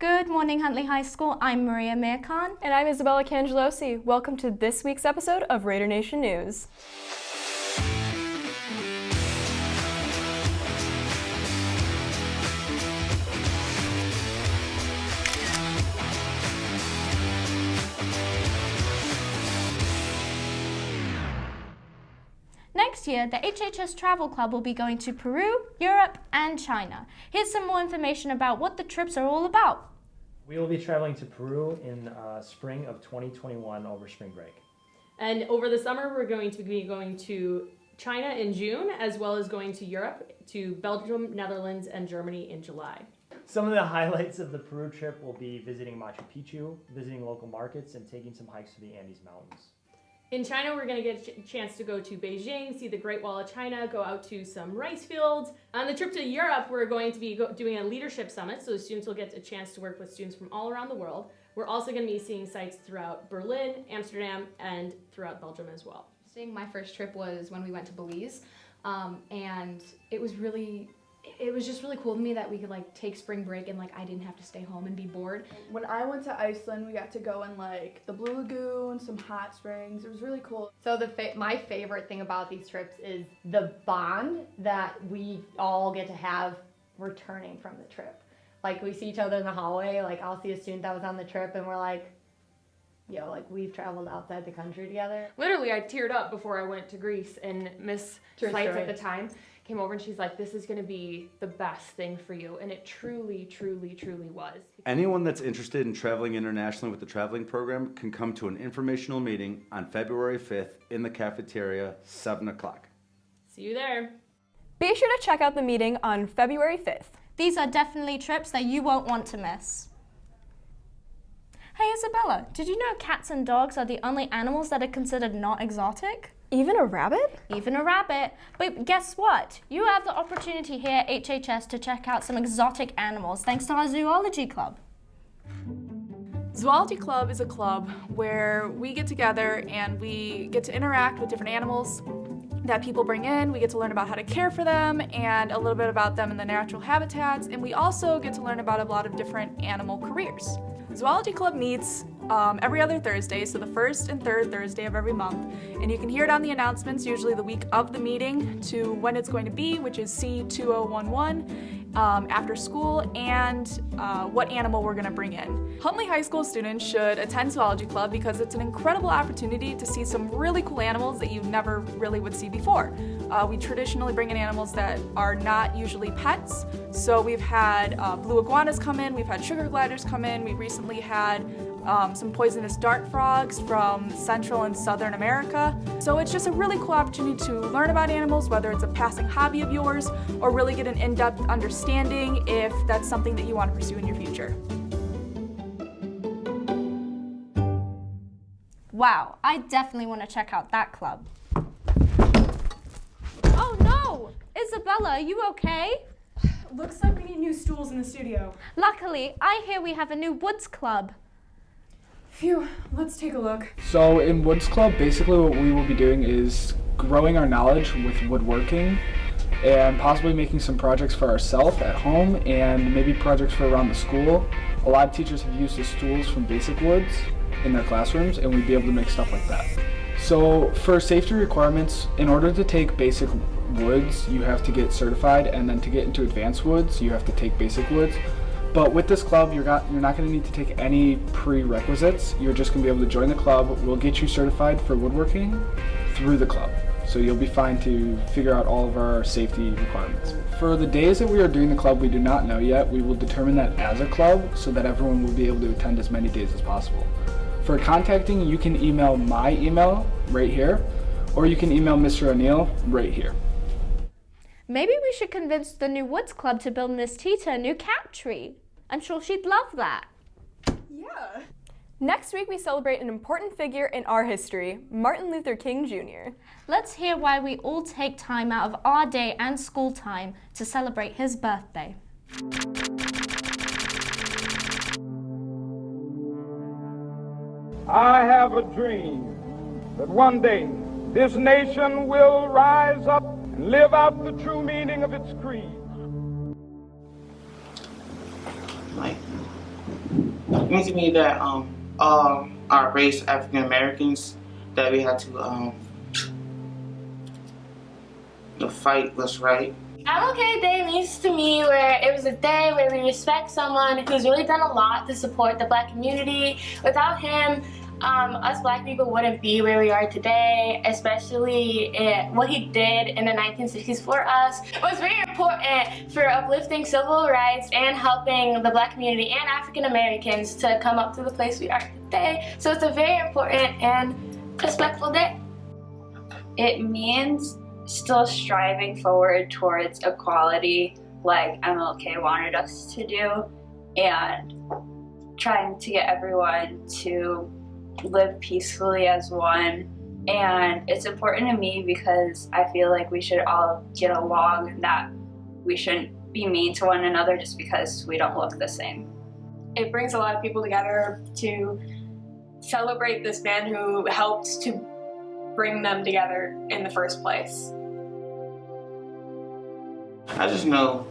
Good morning, Huntley High School. I'm Maria Mirkan. And I'm Isabella Cangelosi. Welcome to this week's episode of Raider Nation News. Next year, the HHS Travel Club will be going to Peru, Europe, and China. Here's some more information about what the trips are all about. We will be traveling to Peru in spring of 2021 over spring break. And over the summer, we're going to be going to China in June, as well as going to Europe, to Belgium, Netherlands, and Germany in July. Some of the highlights of the Peru trip will be visiting Machu Picchu, visiting local markets, and taking some hikes to the Andes Mountains. In China, we're going to get a chance to go to Beijing, see the Great Wall of China, go out to some rice fields. On the trip to Europe, we're going to be doing a leadership summit, so the students will get a chance to work with students from all around the world. We're also going to be seeing sites throughout Berlin, Amsterdam, and throughout Belgium as well. My first trip was when we went to Belize, and it was just really cool to me that we could take spring break and I didn't have to stay home and be bored. When I went to Iceland, we got to go in the Blue Lagoon, some hot springs. It was really cool. So my favorite thing about these trips is the bond that we all get to have returning from the trip. We see each other in the hallway. I'll see a student that was on the trip and we're like, yo, we've traveled outside the country together. Literally, I teared up before I went to Greece, and Miss Flights at the time came over and she's like, this is going to be the best thing for you. And it truly, truly, truly was. Anyone that's interested in traveling internationally with the traveling program can come to an informational meeting on February 5th in the cafeteria, 7 o'clock. See you there. Be sure to check out the meeting on February 5th. These are definitely trips that you won't want to miss. Hey Isabella, did you know cats and dogs are the only animals that are considered not exotic? Even a rabbit? Even a rabbit. But guess what? You have the opportunity here at HHS to check out some exotic animals thanks to our zoology club. Zoology Club is a club where we get together and we get to interact with different animals that people bring in. We get to learn about how to care for them and a little bit about them in the natural habitats, and we also get to learn about a lot of different animal careers. Zoology Club meets every other Thursday, so the first and third Thursday of every month, and you can hear it on the announcements usually the week of the meeting to when it's going to be, which is C2011. After school, and what animal we're going to bring in. Huntley High School students should attend Zoology Club because it's an incredible opportunity to see some really cool animals that you never really would see before. We traditionally bring in animals that are not usually pets, so we've had blue iguanas come in, we've had sugar gliders come in, we recently had some poisonous dart frogs from Central and Southern America. So it's just a really cool opportunity to learn about animals, whether it's a passing hobby of yours or really get an in-depth understanding if that's something that you want to pursue in your future. Wow, I definitely want to check out that club. Oh no! Isabella, are you okay? Looks like we need new stools in the studio. Luckily, I hear we have a new woods club. Phew, let's take a look. So in Woods Club, basically what we will be doing is growing our knowledge with woodworking and possibly making some projects for ourselves at home and maybe projects for around the school. A lot of teachers have used the stools from Basic Woods in their classrooms, and we'd be able to make stuff like that. So for safety requirements, in order to take Basic Woods, you have to get certified, and then to get into Advanced Woods, you have to take Basic Woods. But with this club, you're not going to need to take any prerequisites. You're just going to be able to join the club. We'll get you certified for woodworking through the club. So you'll be fine to figure out all of our safety requirements. For the days that we are doing the club, we do not know yet. We will determine that as a club so that everyone will be able to attend as many days as possible. For contacting, you can email my email right here, or you can email Mr. O'Neill right here. Maybe we should convince the new woods club to build Miss Tita a new cat tree. I'm sure she'd love that. Yeah. Next week we celebrate an important figure in our history, Martin Luther King Jr. Let's hear why we all take time out of our day and school time to celebrate his birthday. I have a dream that one day this nation will rise up and live out the true meaning of its creed. Mike, to me that all our race, African Americans, that we had to the fight was right. MLK Day means to me where it was a day where we respect someone who's really done a lot to support the Black community. Without him, us Black people wouldn't be where we are today, especially what he did in the 1960s for us. It was very important for uplifting civil rights and helping the Black community and African Americans to come up to the place we are today. So it's a very important and respectful day. It means still striving forward towards equality like MLK wanted us to do, and trying to get everyone to live peacefully as one. And it's important to me because I feel like we should all get along and that we shouldn't be mean to one another just because we don't look the same. It brings a lot of people together to celebrate this man who helped to bring them together in the first place. I just know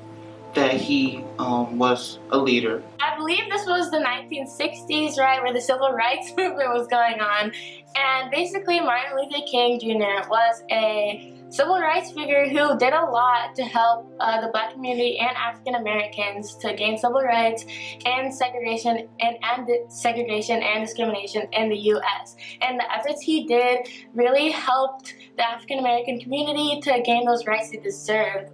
that he was a leader. I believe this was the 1960s, right, where the civil rights movement was going on. And basically Martin Luther King Jr. was a civil rights figure who did a lot to help the Black community and African Americans to gain civil rights and segregation and discrimination in the U.S. And the efforts he did really helped the African American community to gain those rights they deserved.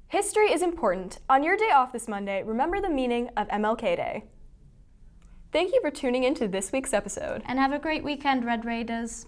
History is important. On your day off this Monday, remember the meaning of MLK Day. Thank you for tuning in to this week's episode. And have a great weekend, Red Raiders.